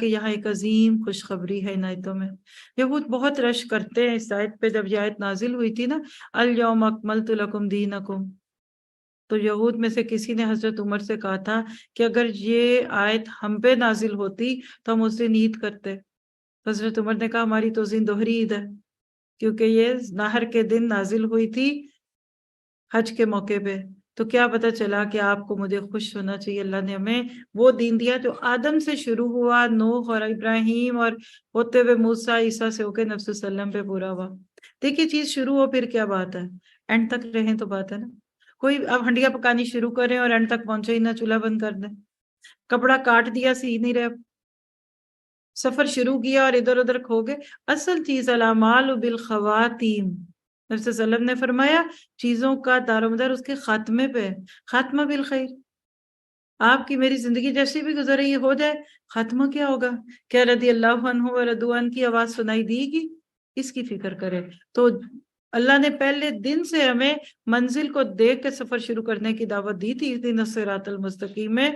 کہ یہاں ایک عظیم خوشخبری ہے عنایتوں میں۔ یہود بہت رش کرتے ہیں اس آیت پہ، جب یہ آیت نازل ہوئی تھی نا، الیوم اکملت لکم دینکم، تو یہود میں سے کسی نے حضرت عمر سے کہا تھا کہ اگر یہ آیت ہم پہ نازل ہوتی تو ہم اس دن عید کرتے۔ حضرت عمر نے کہا ہماری تو اس دن دوہری عید ہے، کیونکہ یہ نہر کے دن نازل ہوئی تھی حج کے موقع پہ۔ تو کیا پتہ چلا کہ آپ کو مجھے خوش ہونا چاہیے، اللہ نے ہمیں وہ دین دیا جو آدم سے شروع ہوا، نوح اور ابراہیم اور ہوتے ہوئے موسیٰ، عیسیٰ سے ہو کے نبی صلی اللہ علیہ وسلم پہ پورا ہوا۔ دیکھیے چیز شروع ہو پھر کیا بات ہے، اینڈ تک رہیں تو بات ہے نا۔ کوئی اب ہنڈیاں پکانی شروع کریں اور اینڈ تک پہنچے ہی نہ، چولہا بند کر دیں، کپڑا کاٹ دیا سی نہیں رہے، سفر شروع کیا اور ادھر ادھر کھو گئے۔ اصل چیز الاعمال بالخواتیم، نبی صلی اللہ علیہ وسلم نے فرمایا چیزوں کا دار و مدار اس کے خاتمے پہ ہے، خاتمہ بالخیر۔ آپ کی میری زندگی جیسی بھی گزر رہی ہو جائے، خاتمہ کیا ہوگا؟ کیا رضی اللہ عنہ و رضوا عنہ کی آواز سنائی دی گی؟ اس کی فکر کرے۔ تو اللہ نے پہلے دن سے ہمیں منزل کو دیکھ کے سفر شروع کرنے کی دعوت دی تھی، اہدنا الصراط المستقیم میں۔